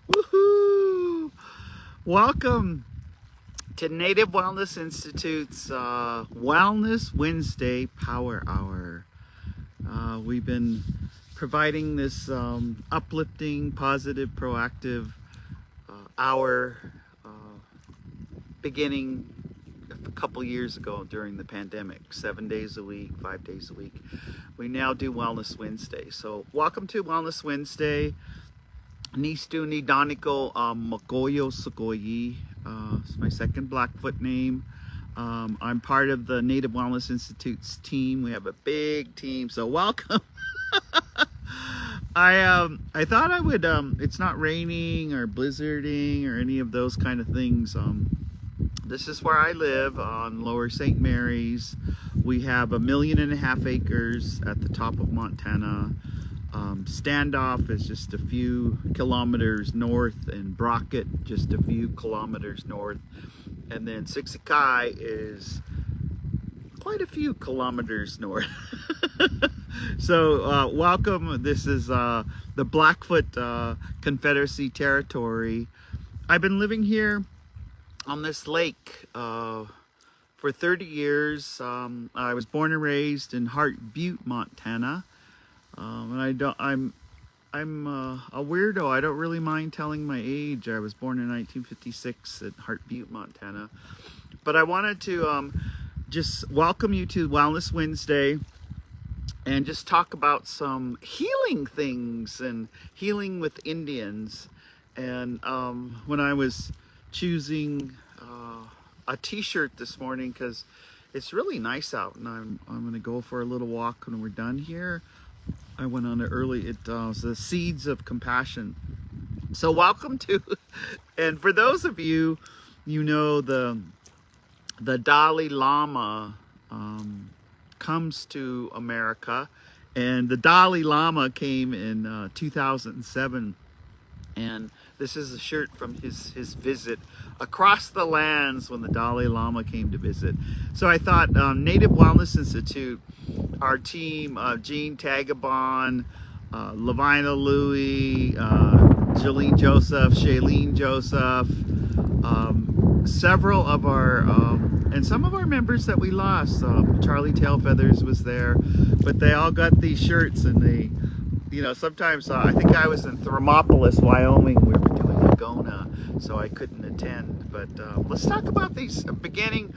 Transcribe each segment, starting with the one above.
Woohoo! Welcome to Native Wellness Institute's Wellness Wednesday Power Hour. We've been providing this uplifting, positive, proactive hour beginning a couple years ago during the pandemic, 7 days a week, 5 days a week. We now do Wellness Wednesday. So welcome to Wellness Wednesday. Nistu ni Daniko Magoyo Sugoyi. It's my second Blackfoot name. I'm part of the Native Wellness Institute's team. We have a big team, so welcome. I thought I would. It's not raining or blizzarding or any of those kind of things. This is where I live on Lower St. Mary's. We have 1.5 million acres at the top of Montana. Standoff is just a few kilometers north, and Brockett just a few kilometers north, and then Sixikai is quite a few kilometers north. So welcome. This is the Blackfoot Confederacy territory. I've been living here on this lake for 30 years. I was born and raised in Heart Butte, Montana. And I'm a weirdo. I don't really mind telling my age. I was born in 1956 at Heart Butte, Montana. But I wanted to just welcome you to Wellness Wednesday and just talk about some healing things and healing with Indians. And when I was choosing a t-shirt this morning, because it's really nice out, and I'm going to go for a little walk when we're done here. I went on it early. It was the Seeds of Compassion. So welcome to, and for those of you, you know, the Dalai Lama comes to America, and the Dalai Lama came in 2007, and this is a shirt from his visit across the lands when the Dalai Lama came to visit. So I thought Native Wellness Institute, our team, Jean Tagabon, Lavina Louie, Jolene Joseph, Shailene Joseph, several of our, and some of our members that we lost. Charlie Tailfeathers was there, but they all got these shirts, and they, you know, sometimes I think I was in Thermopolis, Wyoming. We were doing a Gona, so I couldn't attend. But let's talk about these. Beginning,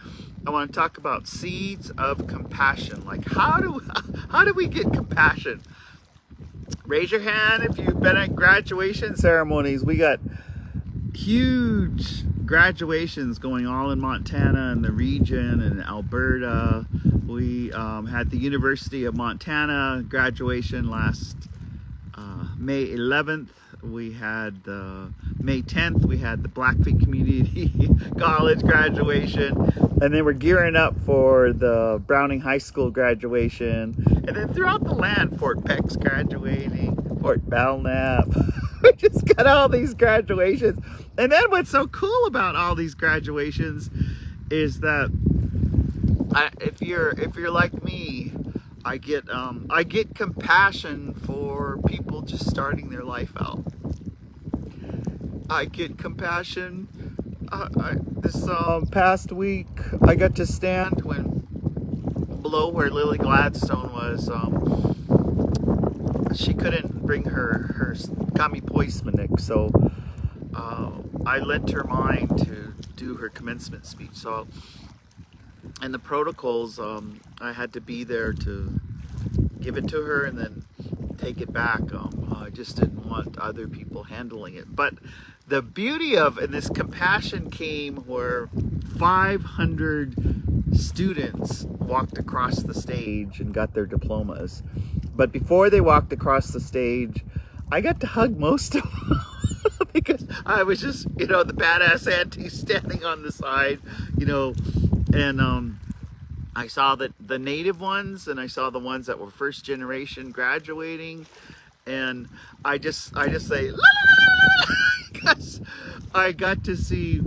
I want to talk about seeds of compassion. Like, how do we get compassion? Raise your hand if you've been at graduation ceremonies. We got huge graduations going all in Montana and the region and Alberta. We had the University of Montana graduation last May 11th. We had May 10th, we had the Blackfeet Community College graduation, and then we're gearing up for the Browning High School graduation, and then throughout the land, Fort Peck's graduating, Fort Belknap. We just got all these graduations. And then what's so cool about all these graduations is that if you're like me, I get compassion for people just starting their life out. I get compassion. This past week, I got to stand below where Lily Gladstone was. She couldn't bring her kami poismanik, so I lent her mine to do her commencement speech. So, and the protocols, I had to be there to give it to her and then take it back. I just didn't want other people handling it. But the beauty of, and this compassion came where 500 students walked across the stage and got their diplomas. But before they walked across the stage, I got to hug most of them. Because I was just, you know, the badass auntie standing on the side, you know, and I saw the native ones, and I saw the ones that were first generation graduating, and I just say, la, la, la, because I got to see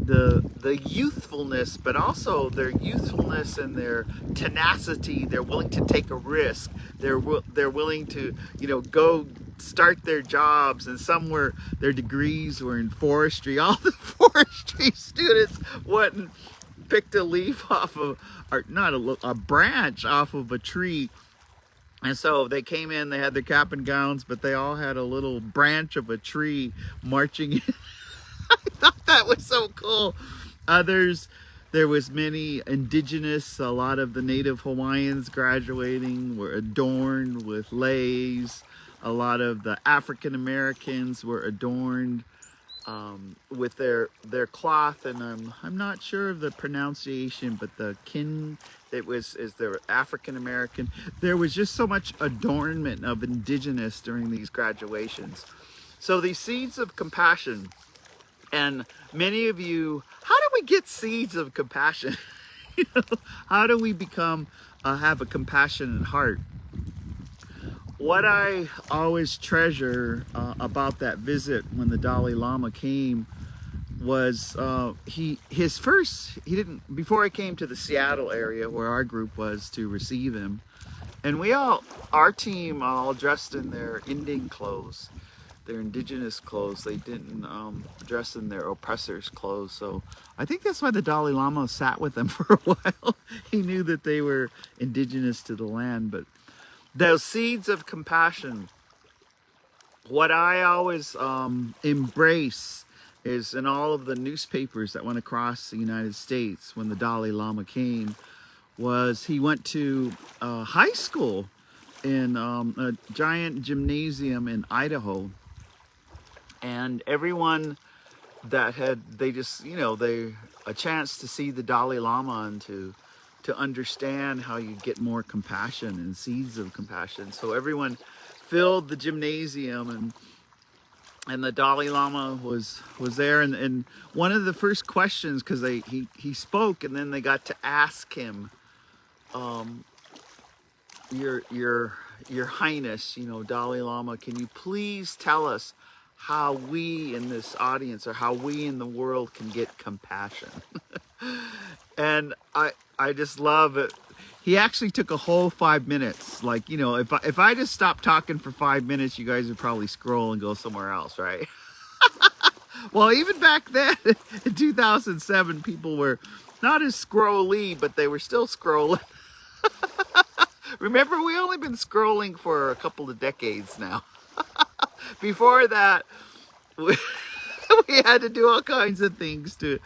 the youthfulness, but also their youthfulness and their tenacity. They're willing to take a risk. They're willing to, you know, go start their jobs, and some were, their degrees were in forestry. All the forestry students went and picked a leaf off of, or not a branch off of a tree. And so they came in, they had their cap and gowns, but they all had a little branch of a tree marching in. I thought that was so cool. Others, there was many indigenous, a lot of the native Hawaiians graduating were adorned with leis. A lot of the African Americans were adorned with their cloth, and I'm not sure of the pronunciation, but the kin, is their African American. There was just so much adornment of indigenous during these graduations. So these seeds of compassion, and many of you, how do we get seeds of compassion? You know, how do we become have a compassionate heart? What I always treasure about that visit when the Dalai Lama came was before I came to the Seattle area where our group was to receive him, and our team all dressed in their Indian clothes, their indigenous clothes. They didn't dress in their oppressors' clothes. So I think that's why the Dalai Lama sat with them for a while. He knew that they were indigenous to the land. But those seeds of compassion, what I always embrace is in all of the newspapers that went across the United States when the Dalai Lama came, was he went to high school in a giant gymnasium in Idaho. And everyone that a chance to see the Dalai Lama and to understand how you get more compassion and seeds of compassion. So everyone filled the gymnasium, and the Dalai Lama was there. And one of the first questions, because he spoke, and then they got to ask him, Your Highness, Dalai Lama, can you please tell us how we in this audience, or how we in the world, can get compassion? And I just love it. He actually took a whole 5 minutes. Like, if I just stopped talking for 5 minutes, you guys would probably scroll and go somewhere else, right? Well, even back then, in 2007, people were not as scrolly, but they were still scrolling. Remember, we only been scrolling for a couple of decades now. Before that, we had to do all kinds of things to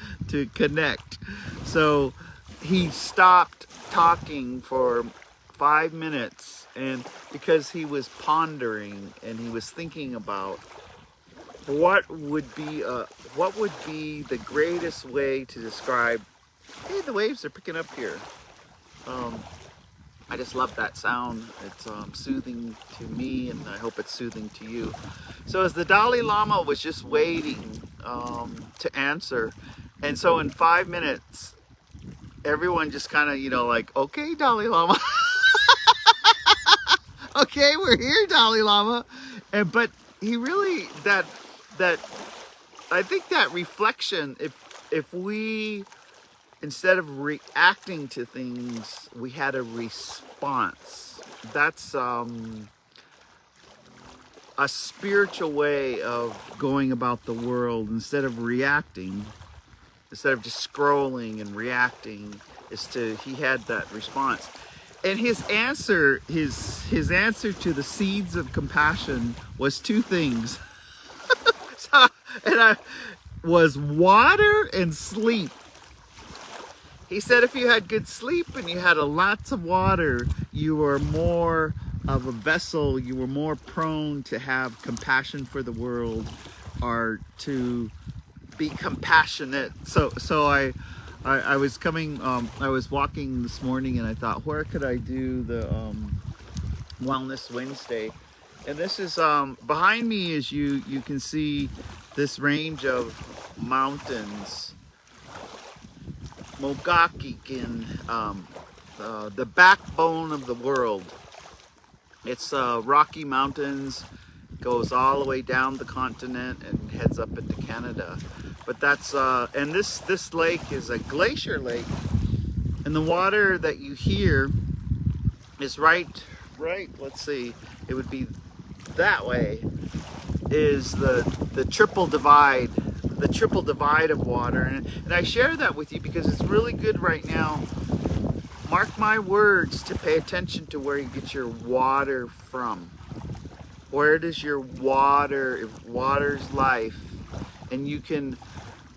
connect. So he stopped talking for 5 minutes, and because he was pondering and he was thinking about what would be the greatest way to describe. Hey, the waves are picking up here. I just love that sound. It's soothing to me, and I hope it's soothing to you. So as the Dalai Lama was just waiting to answer, and so in 5 minutes, everyone just kind of, like, okay, Dalai Lama. Okay, we're here, Dalai Lama. But he really, that I think that reflection, if we, instead of reacting to things, we had a response. That's a spiritual way of going about the world. Instead of reacting, instead of just scrolling and reacting, he had that response. And his answer to the seeds of compassion was two things. Was water and sleep. He said if you had good sleep and you had lots of water, you were more of a vessel, you were more prone to have compassion for the world, or to be compassionate. So I was I was walking this morning, and I thought, where could I do the Wellness Wednesday? And this is behind me, as you can see, this range of mountains, Mogakikin, the backbone of the world. It's Rocky Mountains, goes all the way down the continent and heads up into Canada. But that's and this lake is a glacier lake, and the water that you hear is right. Let's see, it would be that way is the triple divide, of water. And I share that with you because it's really good right now. Mark my words to pay attention to where you get your water from. Where does your water, if water's life, and you can,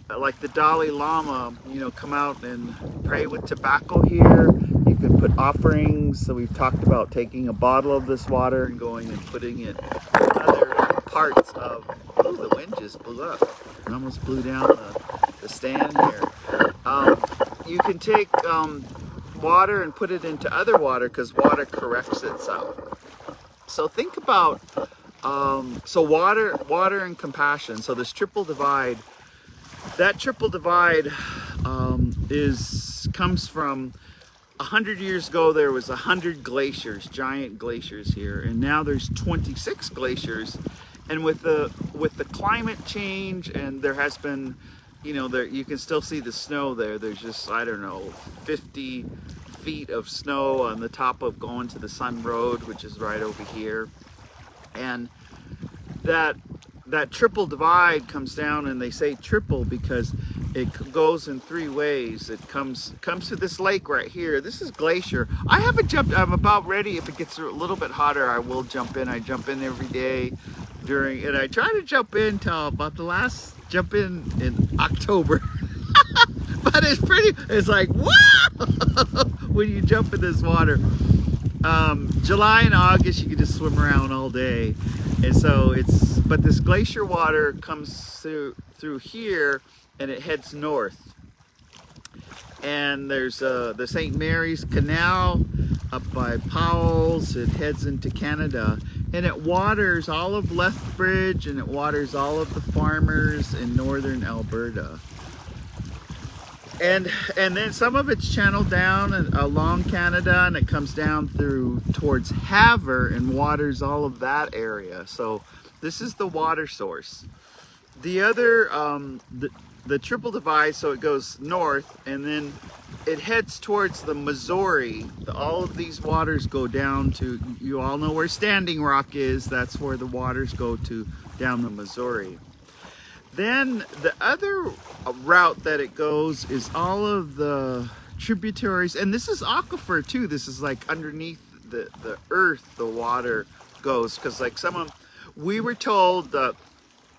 like the Dalai Lama, you know, come out and pray with tobacco here. You can put offerings. So we've talked about taking a bottle of this water and going and putting it in other parts of, oh, the wind just blew up. It almost blew down the stand here. You can take water and put it into other water because water corrects itself. So think about, so water and compassion. So this triple divide, that triple divide comes from 100 years ago. There was 100 glaciers, giant glaciers here, and now there's 26 glaciers. And with the climate change, and there has been, you know, there you can still see the snow there. There's just, I don't know, 50 feet of snow on the top of going to the Sun Road, which is right over here. And that triple divide comes down, and they say triple because it goes in three ways. It comes to this lake right here. This is glacier. I haven't jumped. I'm about ready. If it gets a little bit hotter, I will jump in. I jump in every day and I try to jump in till about the last jump in October. But it's like, wow, when you jump in this water. July and August, you can just swim around all day. And so but this glacier water comes through here, and it heads north. And there's the St. Mary's Canal up by Powell's. It heads into Canada, and it waters all of Lethbridge, and it waters all of the farmers in northern Alberta. And then some of it's channeled down and along Canada, and it comes down towards Havre and waters all of that area. So this is the water source. The other, the triple divide, so it goes north, and then it heads towards the Missouri. All of these waters go down to, you all know where Standing Rock is. That's where the waters go to, down the Missouri. Then the other route that it goes is all of the tributaries, and this is aquifer too. This is like underneath the earth, the water goes, because like we were told that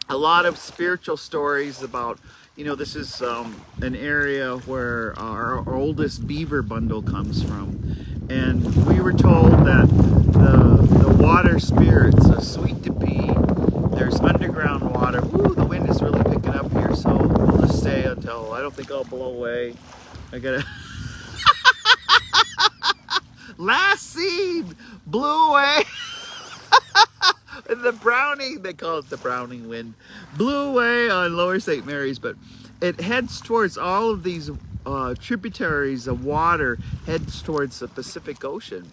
a lot of spiritual stories about, you know, this is an area where our oldest beaver bundle comes from, and we were told that the water spirits are sweet to be. There's underground water. Ooh, the wind is really picking up here, so we'll just stay until, I don't think I'll blow away. I gotta... Last seed blew away. The Browning, they call it the Browning wind, blew away on Lower St. Mary's, but it heads towards all of these tributaries of water, heads towards the Pacific Ocean,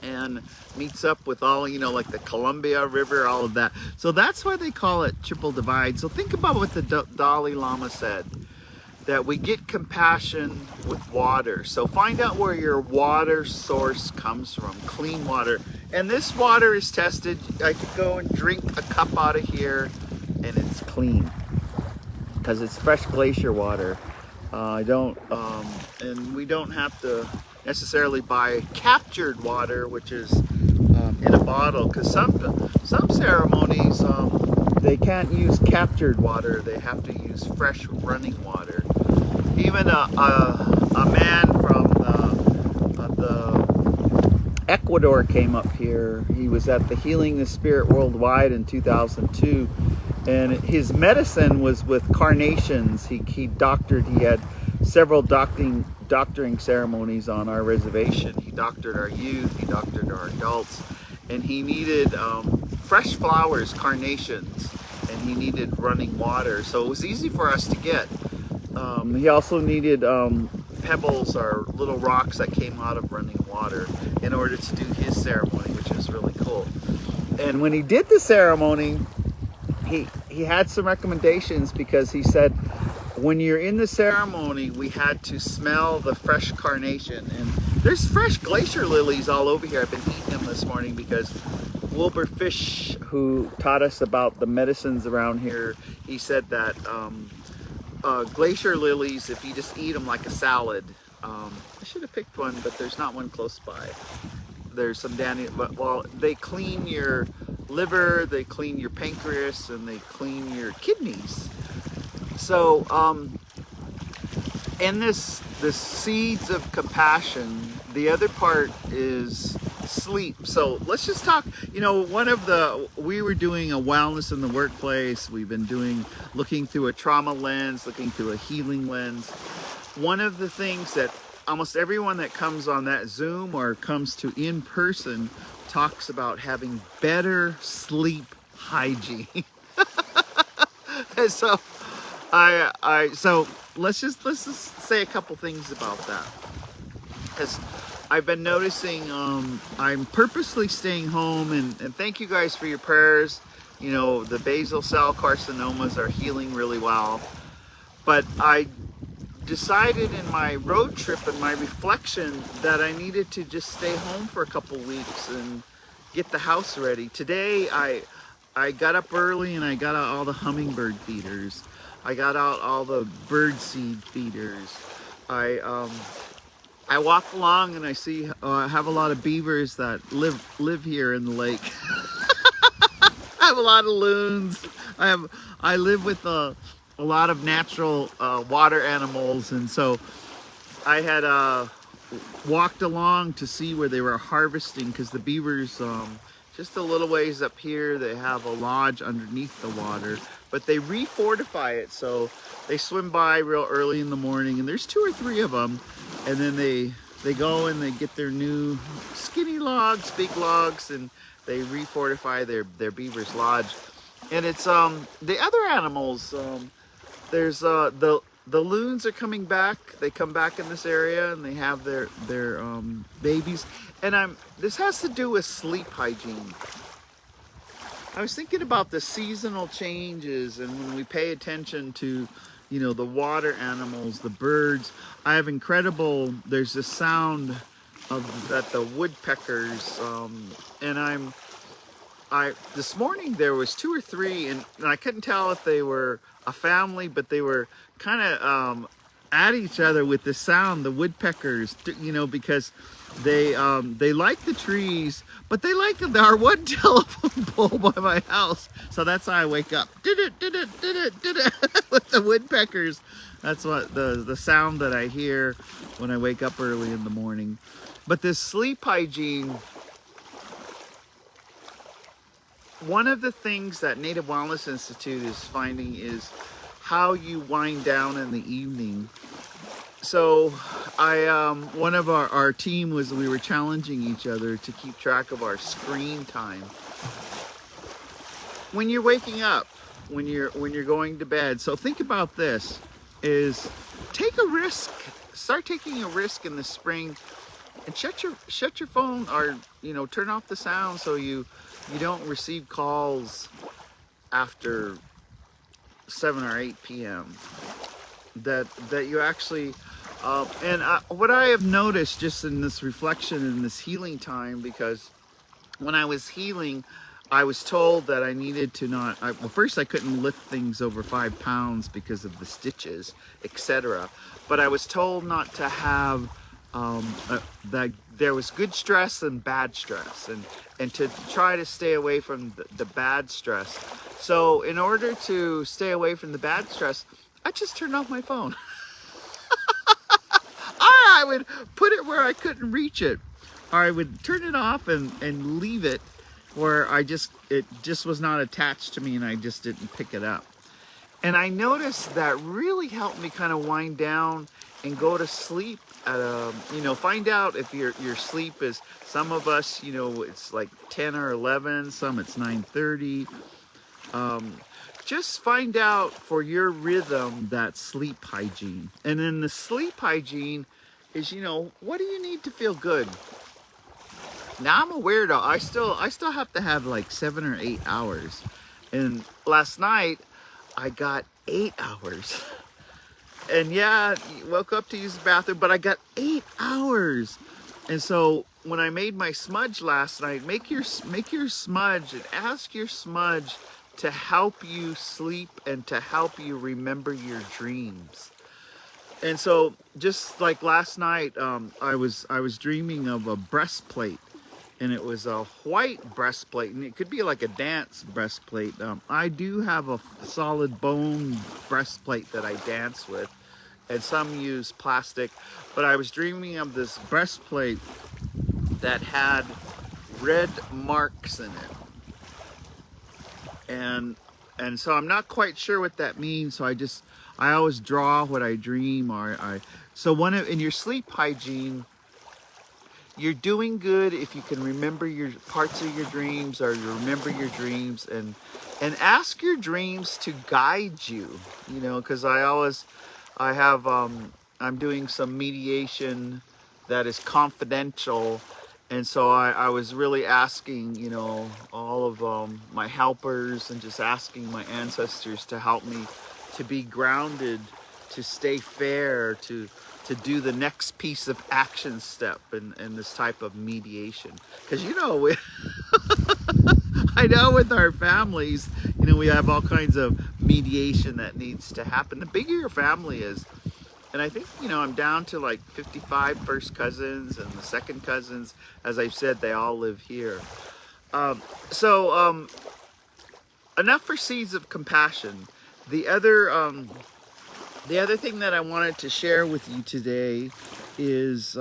and meets up with all, you know, like the Columbia River, all of that. So that's why they call it triple divide. So think about what the Dalai Lama said, that we get compassion with water. So find out where your water source comes from, clean water. And this water is tested. I could go and drink a cup out of here, and it's clean because it's fresh glacier water. And we don't have to necessarily buy captured water, which is in a bottle, because some ceremonies they can't use captured water. They have to use fresh running water. Even a man from Ecuador came up here. He was at the Healing the Spirit Worldwide in 2002, and his medicine was with carnations. He doctored. He had several doctoring ceremonies on our reservation. He doctored our youth, he doctored our adults, and he needed fresh flowers, carnations, and he needed running water. So it was easy for us to get. He also needed pebbles or little rocks that came out of running water in order to do his ceremony, which was really cool. And when he did the ceremony, he had some recommendations, because he said, when you're in the ceremony, we had to smell the fresh carnation. And there's fresh glacier lilies all over here. I've been eating them this morning because Wilbur Fish, who taught us about the medicines around here, he said that glacier lilies, if you just eat them like a salad, I should have picked one, but there's not one close by. There's some but well, they clean your liver, they clean your pancreas, and they clean your kidneys. So, in this seeds of compassion, the other part is sleep. So let's just talk, you know, we were doing a wellness in the workplace. We've been looking through a trauma lens, looking through a healing lens. One of the things that almost everyone that comes on that Zoom or comes to in person talks about having better sleep hygiene. And so so let's just say a couple things about that, because I've been noticing I'm purposely staying home, and thank you guys for your prayers. You know, the basal cell carcinomas are healing really well, but I decided in my road trip and my reflection that I needed to just stay home for a couple weeks and get the house ready. Today I got up early and I got out all the hummingbird feeders. I got out all the bird seed feeders. I walk along and I see I have a lot of beavers that live here in the lake. I have a lot of loons. I live with a lot of natural water animals, and so I had walked along to see where they were harvesting, because the beavers just a little ways up here, they have a lodge underneath the water, but they refortify it, so they swim by real early in the morning, and there's 2 or 3 of them, and then they go and they get their new skinny logs, big logs, and they refortify their beaver's lodge. And it's the other animals, there's the loons are coming back. They come back in this area and they have their babies. And this has to do with sleep hygiene. I was thinking about the seasonal changes, and when we pay attention to, you know, the water animals, the birds. There's a sound that the woodpeckers, and this morning there was 2 or 3, and I couldn't tell if they were a family, but they were kind of at each other with the sound, the woodpeckers, you know, because they like the trees, but they like our one telephone pole by my house. So that's how I wake up. With the woodpeckers. That's what the sound that I hear when I wake up early in the morning. But this sleep hygiene, one of the things that Native Wellness Institute is finding is how you wind down in the evening. So one of our team we were challenging each other to keep track of our screen time. When you're waking up, when you're going to bed. So think about this, is take a risk. Start taking a risk in the spring and shut your phone, or, you know, turn off the sound so you don't receive calls after 7 or 8 p.m. That you actually what I have noticed just in this reflection, in this healing time, because when I was healing, I was told that I needed to well, first I couldn't lift things over 5 pounds because of the stitches, etc. But I was told not to have that there was good stress and bad stress, and to try to stay away from the bad stress. So in order to stay away from the bad stress, I just turned off my phone. I would put it where I couldn't reach it, or I would turn it off and leave it where it just was not attached to me, and I just didn't pick it up. And I noticed that really helped me kind of wind down and go to sleep at you know, find out if your sleep is, some of us, you know, it's like 10 or 11, some it's 9:30. Just find out for your rhythm that sleep hygiene. And then the sleep hygiene is, you know, what do you need to feel good? Now I'm a weirdo. I still have to have like 7 or 8 hours. And last night I got 8 hours. And yeah, woke up to use the bathroom, but I got 8 hours. And so when I made my smudge last night, make your smudge and ask your smudge to help you sleep and to help you remember your dreams. And so just like last night, I was dreaming of a breastplate, and it was a white breastplate, and it could be like a dance breastplate. I do have a solid bone breastplate that I dance with, and some use plastic, but I was dreaming of this breastplate that had red marks in it, and so I'm not quite sure what that means. So I always draw what I dream, or so in your sleep hygiene, you're doing good if you can remember your parts of your dreams, or you remember your dreams, and ask your dreams to guide you, because I'm doing some mediation that is confidential, and so I was really asking, all of my helpers, and just asking my ancestors to help me to be grounded, to stay fair, to do the next piece of action step in this type of mediation. Because I know with our families, we have all kinds of mediation that needs to happen. The bigger your family is, and I think, I'm down to like 55 first cousins, and the second cousins, as I've said, they all live here. So enough for seeds of compassion. The other thing that I wanted to share with you today is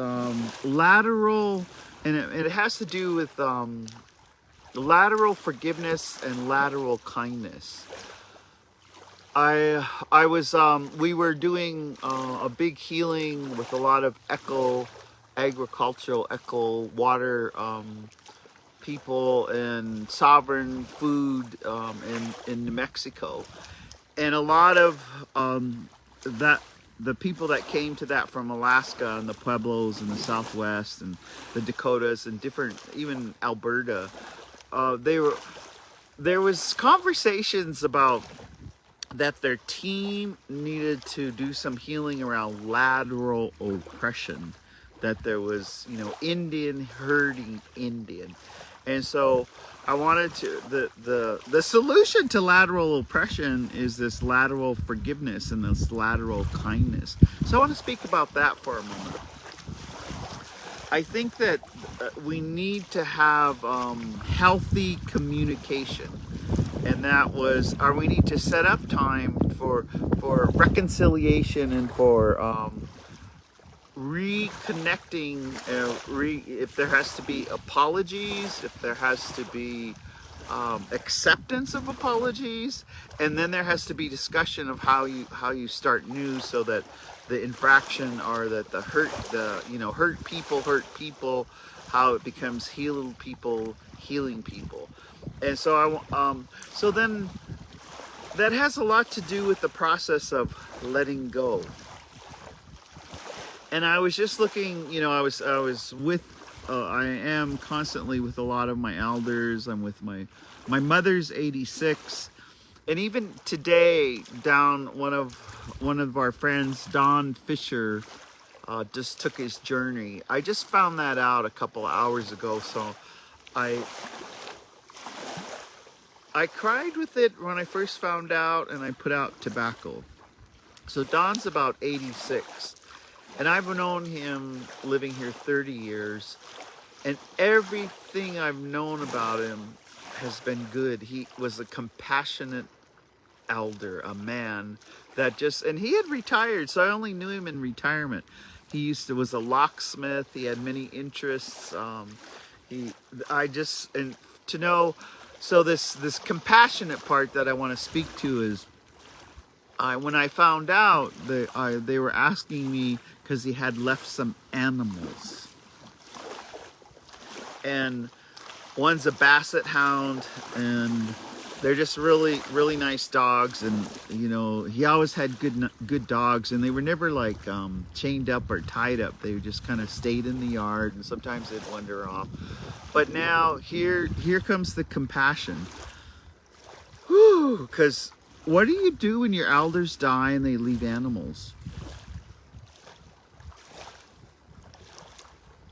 lateral, and it has to do with lateral forgiveness and lateral kindness. We were doing a big healing with a lot of agricultural water people and sovereign food in New Mexico, and a lot of the people that came to that from Alaska and the Pueblos in the Southwest and the Dakotas and even Alberta, there was conversations about that their team needed to do some healing around lateral oppression, that there was, Indian herding Indian. And so I wanted to, the solution to lateral oppression is this lateral forgiveness and this lateral kindness. So I want to speak about that for a moment. I think that we need to have healthy communication. And we need to set up time for reconciliation and for reconnecting, if there has to be apologies, if there has to be acceptance of apologies, and then there has to be discussion of how you start new, so that the infraction, or that the hurt people, how it becomes healed people healing people. And so so then that has a lot to do with the process of letting go. And I was just looking, I am constantly with a lot of my elders. I'm with my mother's 86, and even today, one of our friends, Don Fisher, just took his journey. I just found that out a couple of hours ago, so I cried with it when I first found out, and I put out tobacco. So Don's about 86, and I've known him living here 30 years, and everything I've known about him has been good. He was a compassionate elder, a man that and he had retired, so I only knew him in retirement. He was a locksmith. He had many interests. So this compassionate part that I want to speak to is, when I found out that they were asking me because he had left some animals, and one's a basset hound, and they're just really, really nice dogs. And he always had good dogs, and they were never like chained up or tied up. They just kind of stayed in the yard, and sometimes they'd wander off. But now here comes the compassion. Whew, because what do you do when your elders die and they leave animals?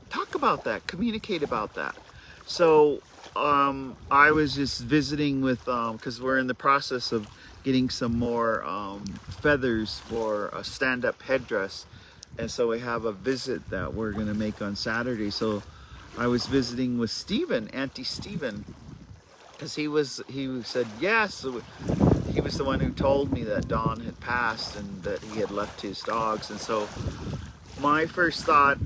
Talk about that, communicate about that. So I was just visiting with, because we're in the process of getting some more feathers for a stand-up headdress. And so we have a visit that we're going to make on Saturday. So I was visiting with Stephen, Auntie Stephen, because he said yes. So he was the one who told me that Don had passed and that he had left his dogs. And so my first thought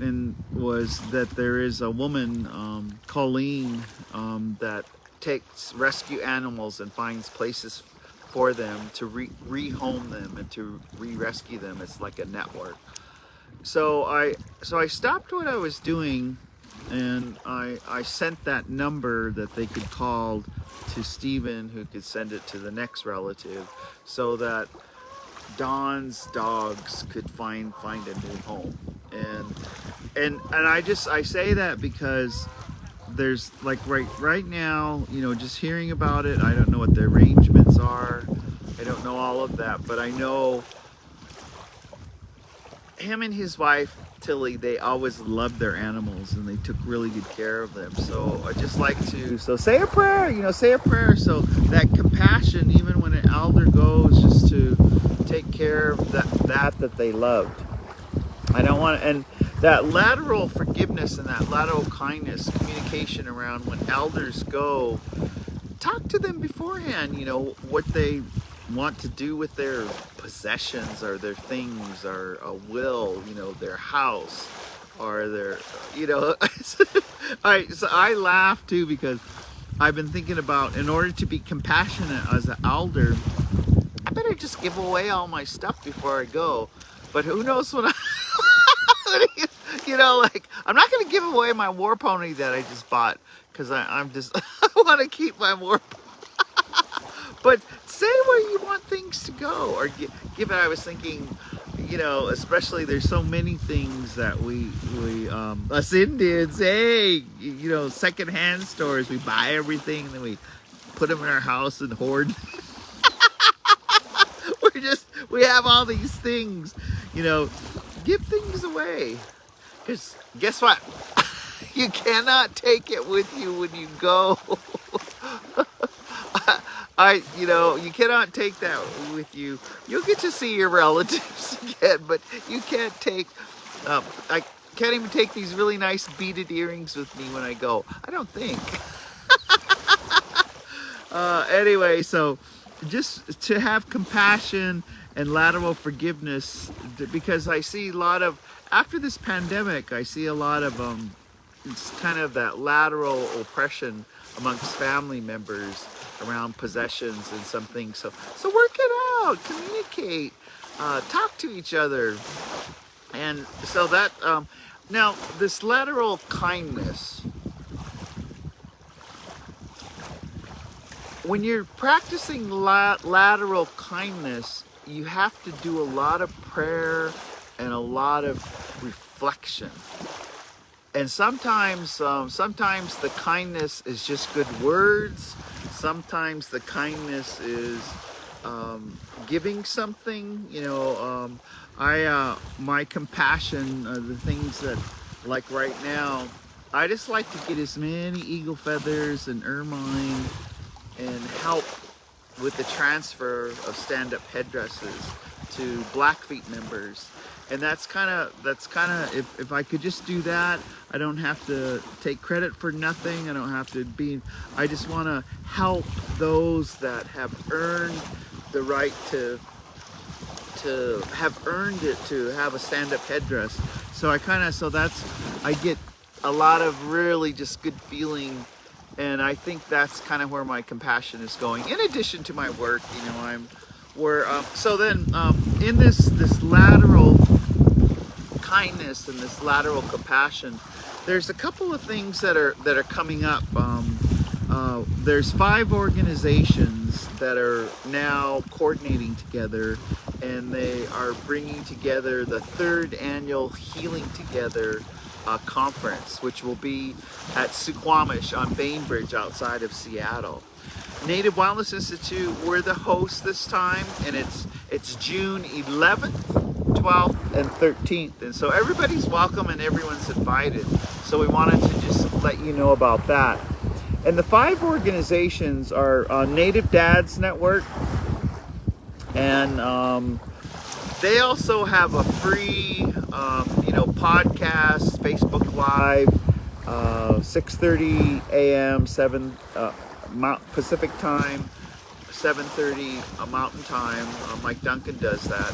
was that there is a woman, Colleen, that takes rescue animals and finds places for them to rehome them and to re-rescue them. It's like a network. So I stopped what I was doing, and I sent that number that they could call to Stephen, who could send it to the next relative, so that Don's dogs could find a new home. And I say that because there's like right now, you know, just hearing about it, I don't know what the arrangements are. I don't know all of that, but I know him and his wife Tilly, they always loved their animals and they took really good care of them. So I just like to say a prayer, you know, say a prayer. So that compassion, even when an elder goes, just to take care of that they loved. I don't want, and that lateral forgiveness and that lateral kindness, communication around when elders go, talk to them beforehand, you know, what they want to do with their possessions or their things or a will, you know, their house or their, you know. So I laugh too, because I've been thinking about, in order to be compassionate as an elder, I better just give away all my stuff before I go. But who knows when you know, like, I'm not going to give away my war pony that I just bought, because I'm just, I want to keep my war pony. But say where you want things to go, or give it. I was thinking, you know, especially there's so many things that we us Indians, hey, you know, secondhand stores, we buy everything and then we put them in our house and hoard. We have all these things, you know, give things away. Because guess what? You cannot take it with you when you go. You know, you cannot take that with you. You'll get to see your relatives again, but you can't take, I can't even take these really nice beaded earrings with me when I go. I don't think. Anyway, so just to have compassion and lateral forgiveness, because I see a lot of, after this pandemic, I see a lot of, it's kind of that lateral oppression amongst family members around possessions and some things. So work it out, communicate, talk to each other. And so that, now this lateral kindness, when you're practicing lateral kindness, you have to do a lot of prayer and a lot of reflection. And sometimes the kindness is just good words. Sometimes the kindness is giving something. You know, my compassion, the things that, like right now, I just like to get as many eagle feathers and ermine and help with the transfer of stand-up headdresses to Blackfeet members. And that's kind of, if I could just do that, I don't have to take credit for nothing. I don't have to be, I just want to help those that have earned the right to have earned it to have a stand-up headdress. So I get a lot of really just good feeling. And I think that's kind of where my compassion is going. In addition to my work, you know, so then in this lateral kindness and this lateral compassion, there's a couple of things that are coming up. There's 5 organizations that are now coordinating together, and they are bringing together the 3rd annual Healing Together conference, which will be at Suquamish on Bainbridge outside of Seattle. Native Wellness Institute, we're the host this time, and it's June 11th, 12th, and 13th. And so everybody's welcome and everyone's invited. So we wanted to just let you know about that. And the 5 organizations are Native Dads Network, and they also have a free, podcast, Facebook Live, 6:30 a.m. 7 Pacific Time, 7:30 Mountain Time. Mike Duncan does that.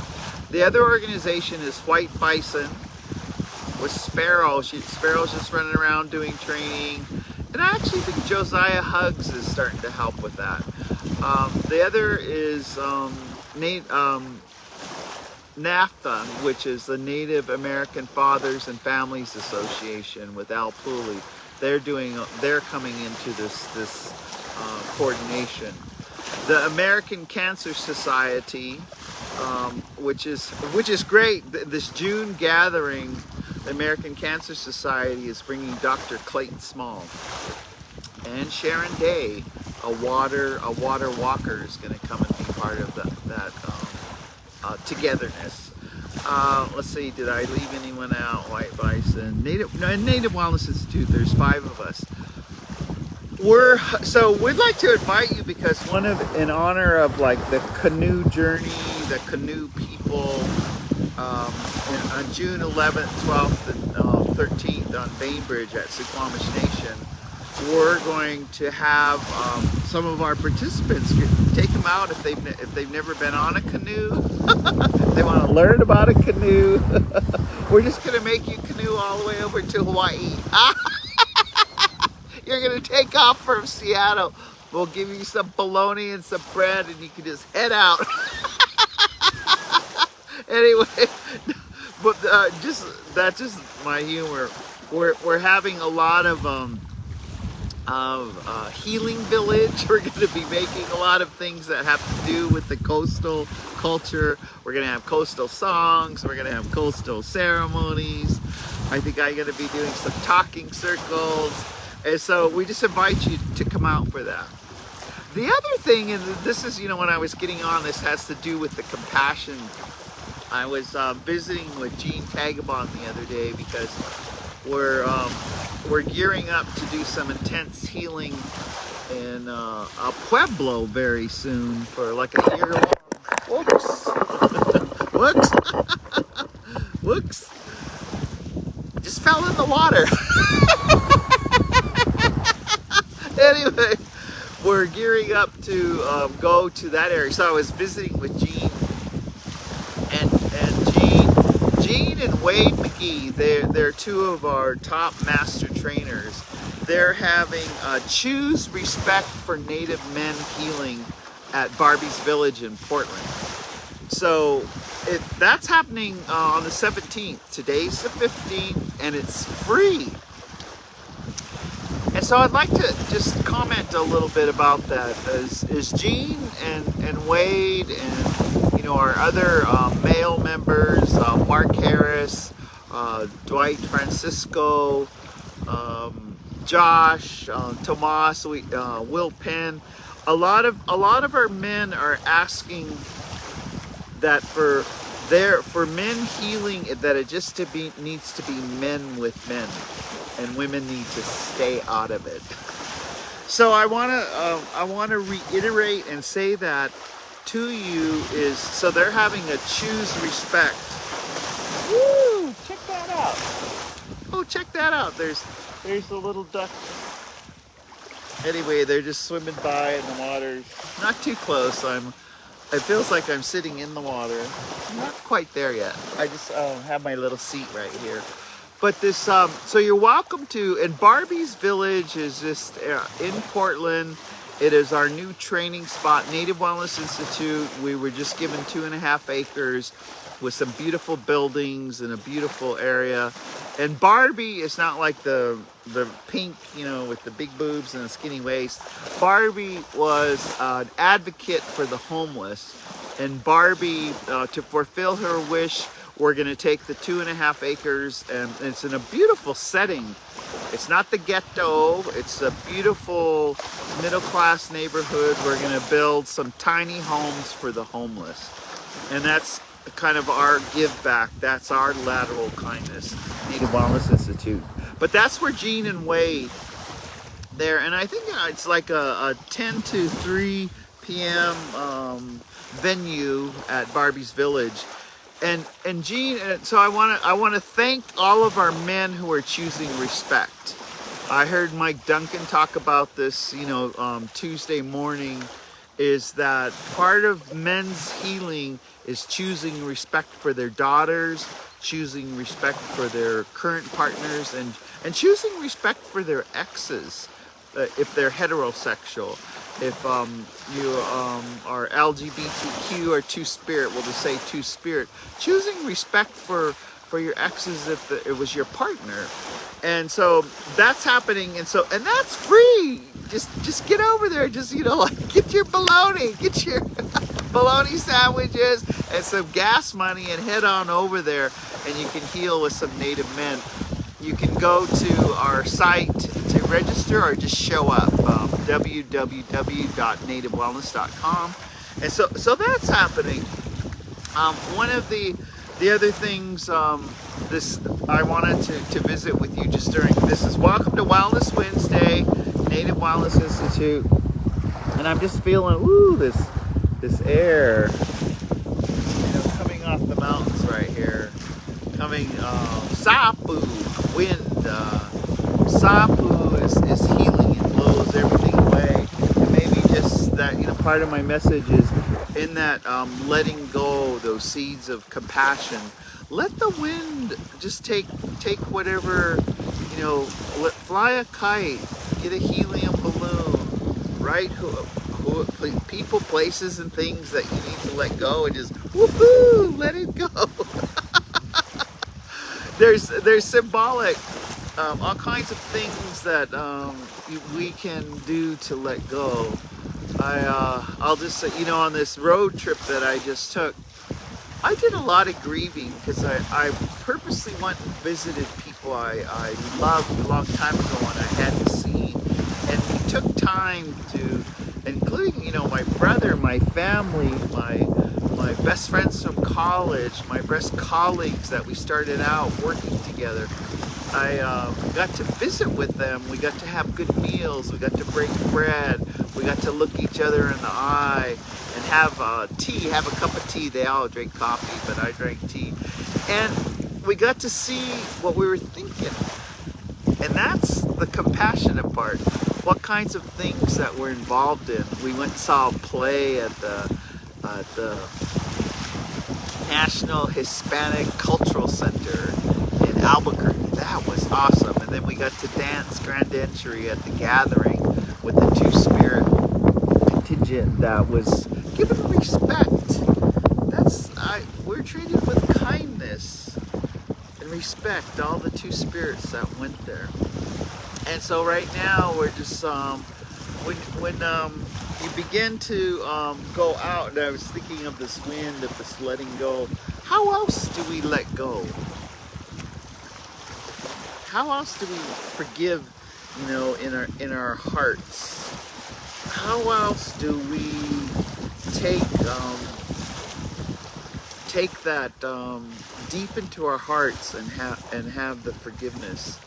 The other organization is White Bison with Sparrow. Sparrow's just running around doing training. And I actually think Josiah Huggs is starting to help with that. The other is NAFTA, which is the Native American Fathers and Families Association with Al Pooley. They're coming into this coordination. The American Cancer Society, which is great. This June gathering, the American Cancer Society is bringing Dr. Clayton Small and Sharon Day, a water walker, is going to come and be part of that togetherness. Let's see, did I leave anyone out? White Bison, Native Wellness Institute. There's 5 of us. We'd like to invite you because in honor of like the canoe journey, the canoe people, on June 11th, 12th, and 13th on Bainbridge at Suquamish Nation, we're going to have some of our participants take them out if they've never been on a canoe. They want to learn about a canoe. We're just going to make you canoe all the way over to Hawaii. You're going to take off from Seattle. We'll give you some bologna and some bread and you can just head out. Anyway, but that's just my humor. We're having a lot of healing village. We're going to be making a lot of things that have to do with the coastal culture. We're going to have coastal songs. We're going to have coastal ceremonies. I think I'm going to be doing some talking circles. And so we just invite you to come out for that. The other thing, and this is, when I was getting on, this has to do with the compassion. I was visiting with Gene Tagabon the other day because we're gearing up to do some intense healing in a Pueblo very soon for like a year long. Whoops. Whoops. Whoops. Just fell in the water. Anyway, we're gearing up to go to that area. So I was visiting with Gene, and Gene and Wade McGee. They're 2 of our top master trainers. They're having Choose Respect for Native Men Healing at Barbie's Village in Portland. So that's happening on the 17th. Today's the 15th, and it's free. And so I'd like to just comment a little bit about that. Is Gene and Wade and our other male members, Mark Harris, Dwight Francisco, Josh, Tomas, Will Penn. A lot of our men are asking that for men healing, that it just needs to be men with men, and women need to stay out of it. So I want to reiterate and say that to you is, so they're having a Choose Respect. Woo! Check that out. Oh, check that out. There's the little duck. Anyway, they're just swimming by in the water. Not too close. It feels like I'm sitting in the water. I'm not quite there yet. I just have my little seat right here. But this, so you're welcome to, and Barbie's Village is just in Portland. It is our new training spot, Native Wellness Institute. We were just given 2.5 acres with some beautiful buildings and a beautiful area. And Barbie is not like the pink, with the big boobs and the skinny waist. Barbie was an advocate for the homeless. And Barbie, to fulfill her wish, we're going to take the 2.5 acres, and it's in a beautiful setting. It's not the ghetto. It's a beautiful middle-class neighborhood. We're going to build some tiny homes for the homeless. And that's kind of our give back. That's our lateral kindness, Native Wellness Institute. But that's where Gene and Wade there, and I think it's like a 10 to 3 p.m. Venue at Barbie's Village. And Gene, so I want to thank all of our men who are choosing respect. I heard Mike Duncan talk about this, Tuesday morning, is that part of men's healing is choosing respect for their daughters, choosing respect for their current partners, and choosing respect for their exes, if they're heterosexual. If you are LGBTQ or two-spirit, we'll just say two-spirit. Choosing respect for your exes if it was your partner. And so that's happening, and that's free. Just get over there. Just get your bologna, get your bologna sandwiches and some gas money, and head on over there, and you can heal with some Native men. You can go to our site to register, or just show up, www.nativewellness.com. And so that's happening. One of the other things this I wanted to visit with you just during this is Welcome to Wellness Wednesday, Native Wellness Institute, and I'm just feeling this air, coming off the mountains right here, coming Sapu wind. Sapu is healing and blows everything away. And maybe just that, part of my message is in that letting go those seeds of compassion. Let the wind just take whatever, fly a kite, get a helium balloon, right? People, places, and things that you need to let go, and just whoopoo, let it go. There's symbolic, all kinds of things that we can do to let go. I'll just say, on this road trip that I just took, I did a lot of grieving because I purposely went and visited people I loved a long time ago and I hadn't seen, and we took time to, including my brother, my family, my best friends from college, my best colleagues that we started out working together. I got to visit with them. We got to have good meals. We got to break bread. We got to look each other in the eye and have tea, have a cup of tea. They all drink coffee, but I drank tea. And we got to see what we were thinking. And that's the compassionate part. What kinds of things that we're involved in. We went and saw a play at the National Hispanic Cultural Center in Albuquerque. That was awesome. And then we got to dance grand entry at the gathering with the two-spirit contingent that was given respect. We're treated with kindness and respect, all the two spirits that went there. And so right now we're just when you begin to go out, and I was thinking of this wind, of this letting go. How else do we let go? How else do we forgive, in our hearts? How else do we take that deep into our hearts and have the forgiveness?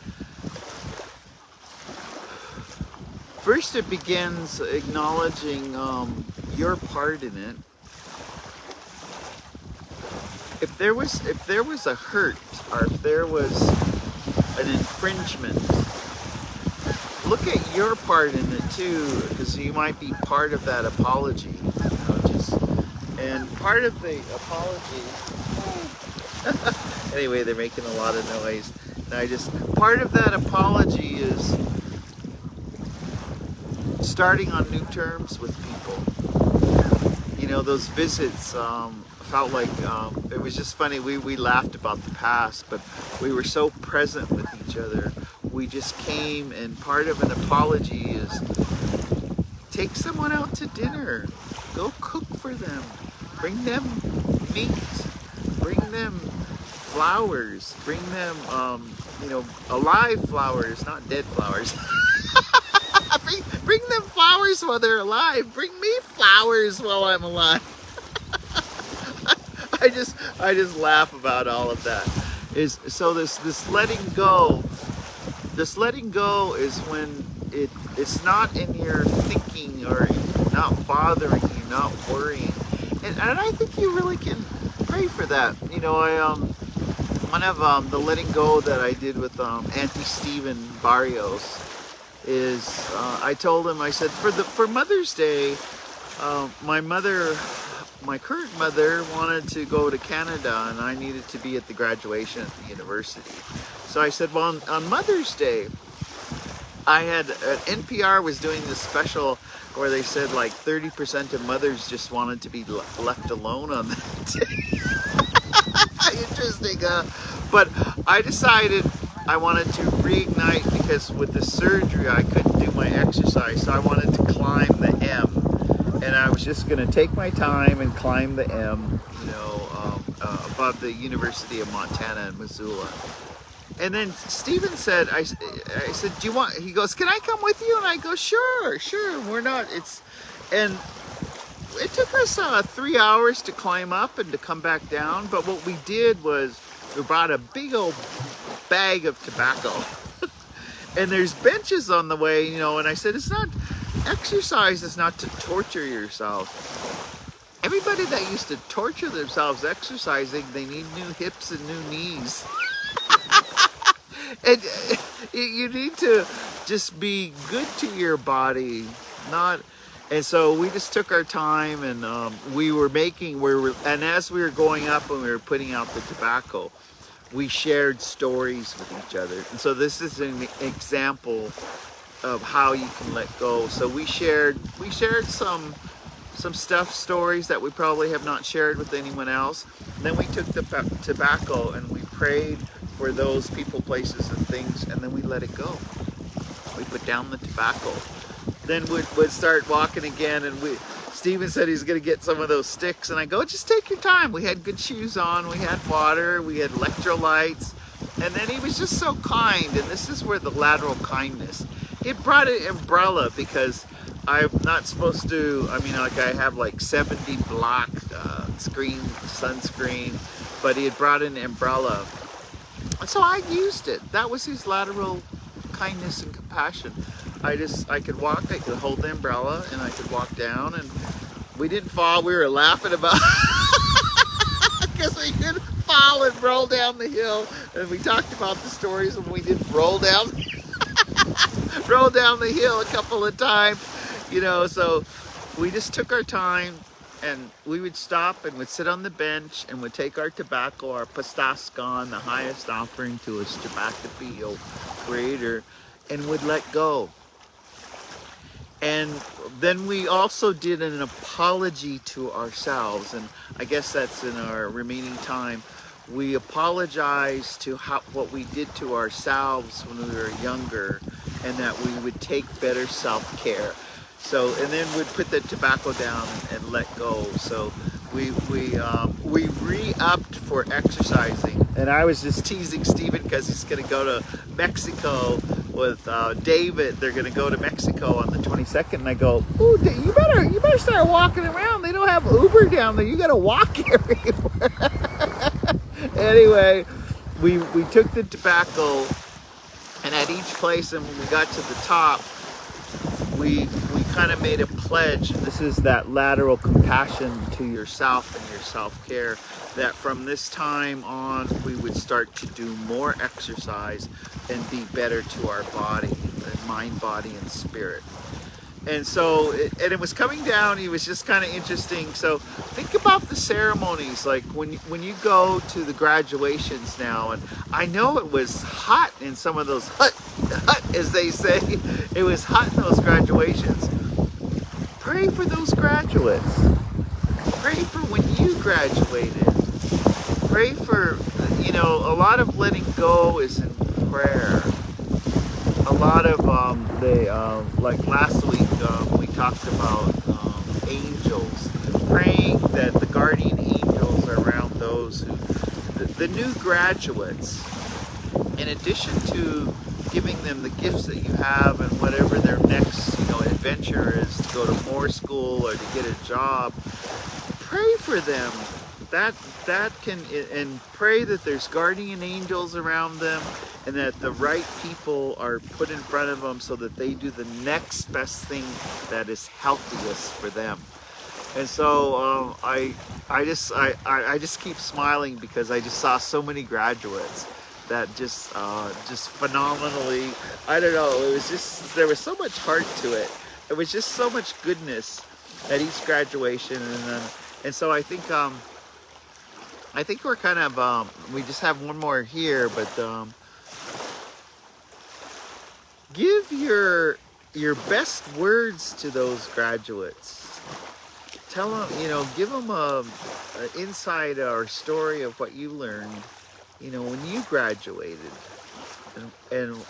First, it begins acknowledging your part in it. If there was a hurt, or if there was an infringement, look at your part in it too, because you might be part of that apology. And part of the apology. Anyway, they're making a lot of noise. And part of that apology is starting on new terms with people. Those visits felt like it was just funny. We laughed about the past, but we were so present with each other. We just came, and part of an apology is take someone out to dinner. Go cook for them. Bring them meat. Bring them flowers. Bring them, alive flowers, not dead flowers. Bring them flowers while they're alive. Bring me flowers while I'm alive. I just laugh about all of that. Is so this letting go. This letting go is when it's not in your thinking or not bothering you, not worrying, and I think you really can pray for that. You know, one of the letting go that I did with Auntie Stephen Barrios is I told him, I said, for Mother's Day, my current mother wanted to go to Canada and I needed to be at the graduation at the university. So I said, well, on Mother's Day, I had, NPR was doing this special where they said like 30% of mothers just wanted to be left alone on that day. Interesting, but I decided I wanted to reignite because with the surgery I couldn't do my exercise, so I wanted to climb the M, and I was just going to take my time and climb the M, you know, above the University of Montana in Missoula. And then Stephen said, I said, do you want, he goes, can I come with you? And I go, sure, we're not, and it took us 3 hours to climb up and to come back down. But what we did was we brought a big old bag of tobacco and there's benches on the way, you know, and I said, exercise is not to torture yourself. Everybody that used to torture themselves exercising, they need new hips and new knees. And you need to just be good to your body, not. And so we just took our time, and and as we were going up and we were putting out the tobacco, we shared stories with each other. And so this is an example of how you can let go. So we shared some stories that we probably have not shared with anyone else. And then we took the tobacco and we prayed for those people, places, and things, and then we let it go. We put down the tobacco. Then we'd start walking again, and Stephen said he's going to get some of those sticks, and I go, just take your time. We had good shoes on, we had water, we had electrolytes, and then he was just so kind, and this is where the lateral kindness. It brought an umbrella because I'm not supposed to, I mean, like I have like 70 block sunscreen, but he had brought an umbrella. So I used it. That was his lateral kindness and compassion. I could walk, I could hold the umbrella, and I could walk down, and we didn't fall. We were laughing about because we didn't fall and roll down the hill. And we talked about the stories when we didn't roll down the hill a couple of times, you know. So we just took our time, and we would stop and would sit on the bench and would take our tobacco, our pastascon, the highest offering to us, tobacco creator, and would let go. And then we also did an apology to ourselves, and I guess that's in our remaining time. We apologized to what we did to ourselves when we were younger, and that we would take better self-care. So, and then we'd put the tobacco down and let go. So we re-upped for exercising. And I was just teasing Stephen because he's going to go to Mexico with David. They're going to go to Mexico on the 22nd. And I go, ooh, you better start walking around. They don't have Uber down there. You got to walk everywhere. Anyway, we took the tobacco, and at each place, and when we got to the top, we kind of made a pledge. This is that lateral compassion to yourself and your self-care, that from this time on we would start to do more exercise and be better to our body, mind, body, and spirit. And so, it was coming down. It was just kind of interesting. So think about the ceremonies, like when you go to the graduations now, and I know it was hot in some of those hut as they say, it was hot in those graduations. Pray for those graduates. Pray for when you graduated. Pray for, you know, a lot of letting go is in prayer. A lot of like last week we talked about angels, praying that the guardian angels are around those who, the new graduates, in addition to giving them the gifts that you have and whatever their next, you know, adventure is, to go to more school or to get a job. Pray for them that can, and pray that there's guardian angels around them, and that the right people are put in front of them so that they do the next best thing that is healthiest for them. And so I just keep smiling because I just saw so many graduates that just phenomenally, I don't know, it was just, there was so much heart to it. It was just so much goodness at each graduation. And so I think we're kind of, we just have one more here, but give your best words to those graduates. Tell them, you know, give them an insight or story of what you learned, you know, when you graduated, and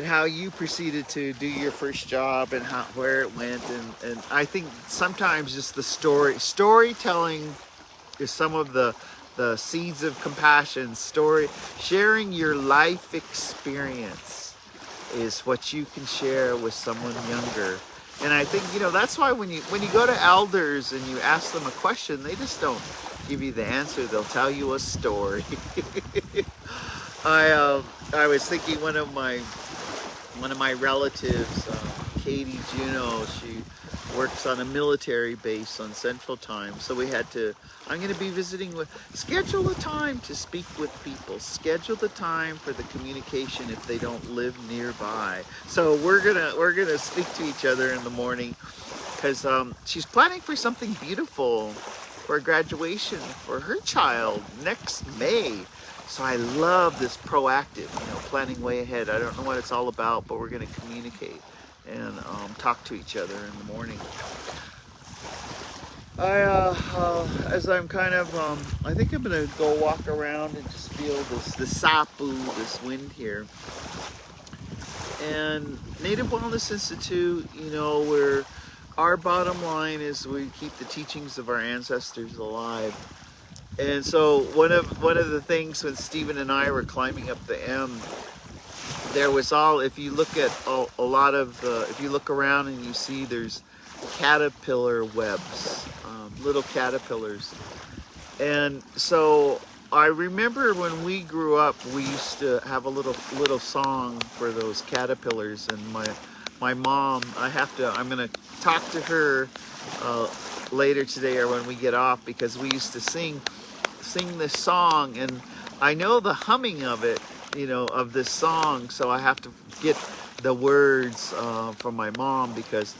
how you proceeded to do your first job, and where it went. And I think sometimes just the storytelling is some of the seeds of compassion. Sharing your life experience is what you can share with someone younger. And I think, you know, that's why when you go to elders and you ask them a question, they just don't give you the answer. They'll tell you a story. I was thinking one of my relatives, Katie Juno, she works on a military base on Central Time. So I'm going to be visiting schedule a time to speak with people. Schedule the time for the communication if they don't live nearby. So we're gonna speak to each other in the morning, because she's planning for something beautiful for graduation for her child next May. So I love this proactive, you know, planning way ahead. I don't know what it's all about, but we're going to communicate and talk to each other in the morning. As I'm kind of, I think I'm going to go walk around and just feel the sapu, this wind here. And Native Wellness Institute, you know, our bottom line is we keep the teachings of our ancestors alive. And so one of the things when Stephen and I were climbing up the M, there was if you look at a lot of if you look around and you see there's caterpillar webs, little caterpillars. And so I remember when we grew up, we used to have a little song for those caterpillars. And my mom, I'm gonna talk to her later today or when we get off, because we used to sing this song, and I know the humming of it, you know, of this song, so I have to get the words from my mom, because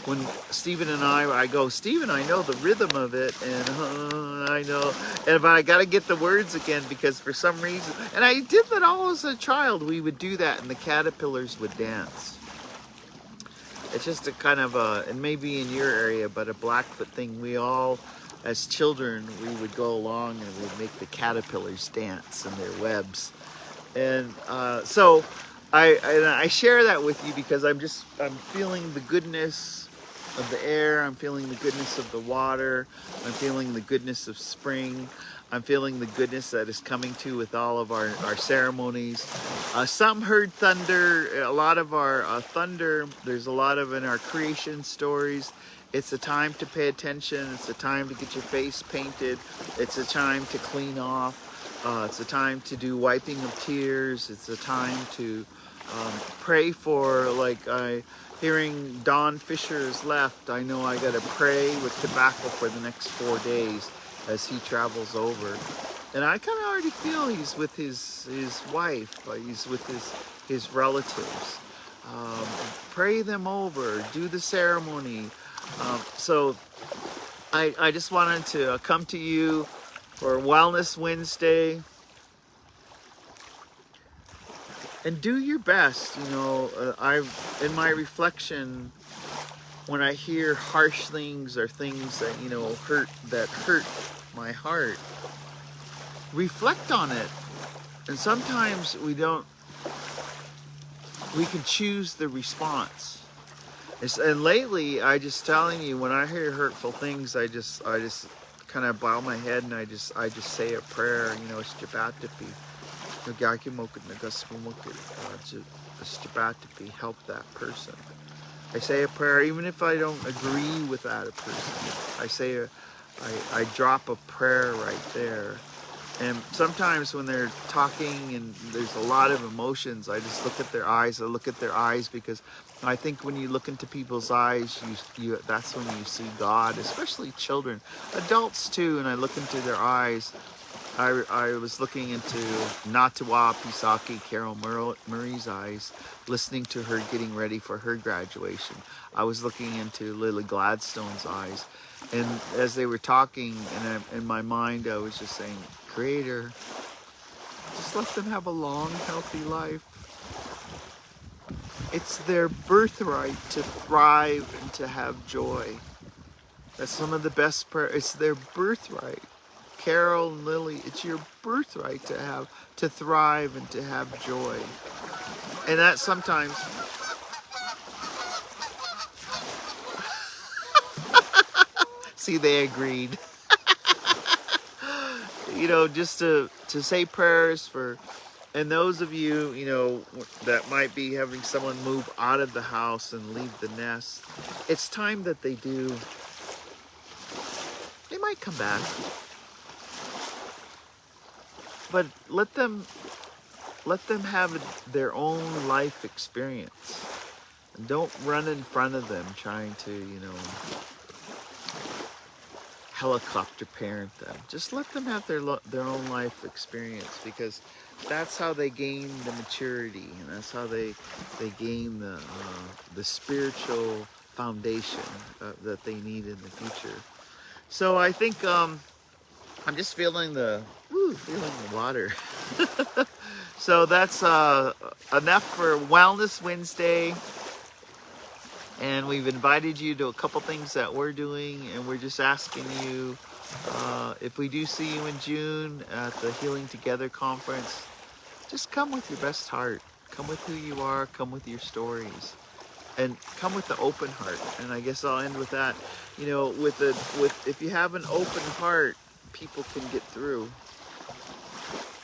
when Stephen and I go, Stephen, I know the rhythm of it, and I know, but I got to get the words again, because for some reason, and I did that all as a child, we would do that, and the caterpillars would dance. It's just a kind of and maybe in your area, but a Blackfoot thing. We all, as children, we would go along and we'd make the caterpillars dance in their webs. And so I share that with you because I'm feeling the goodness of the air. I'm feeling the goodness of the water. I'm feeling the goodness of spring. I'm feeling the goodness that is coming to with all of our ceremonies. Some heard thunder. A lot of our thunder, there's a lot of in our creation stories. It's a time to pay attention. It's a time to get your face painted. It's a time to clean off. It's a time to do wiping of tears. It's a time to pray for, hearing Don Fisher is left. I know I got to pray with tobacco for the next 4 days as he travels over. And I kind of already feel he's with his wife. He's with his relatives. Pray them over. Do the ceremony. So I just wanted to come to you for Wellness Wednesday. And do your best. You know, in my reflection, when I hear harsh things or things that, you know, hurt my heart, reflect on it. And sometimes we can choose the response. And lately, I just telling you, when I hear hurtful things, I just kind of bow my head and I just say a prayer. You know, it's Jabatapi. Help that person. I say a prayer even if I don't agree with that person. I say I drop a prayer right there. And sometimes when they're talking and there's a lot of emotions, I just look at their eyes. I look at their eyes because I think when you look into people's eyes, you that's when you see God, especially children, adults too. And I look into their eyes. I was looking into Natawa Pisaki, Carol Murray's eyes, listening to her getting ready for her graduation. I was looking into Lily Gladstone's eyes. And as they were talking, and in my mind, I was just saying, Creator, just let them have a long, healthy life. It's their birthright to thrive and to have joy. That's some of the best prayer. It's their birthright. Carol and Lily, it's your birthright to thrive and to have joy. And that sometimes, see, they agreed. You know, just to say prayers for, and those of you, you know, that might be having someone move out of the house and leave the nest, it's time that they do. They might come back. But let them have their own life experience. And don't run in front of them trying to, you know, helicopter parent them. Just let them have their own life experience, because that's how they gain the maturity, and that's how they gain the spiritual foundation that they need in the future. So I think I'm just feeling the water. So that's enough for Wellness Wednesday. And we've invited you to a couple things that we're doing, and we're just asking you, if we do see you in June at the Healing Together conference, just come with your best heart. Come with who you are, come with your stories, and come with the open heart. And I guess I'll end with that. You know, if you have an open heart, people can get through.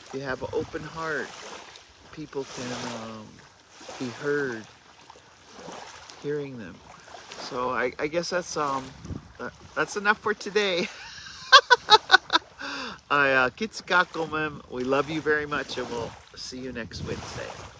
If you have an open heart, people can be heard. Hearing them. So I guess that's enough for today. We love you very much, and we'll see you next Wednesday.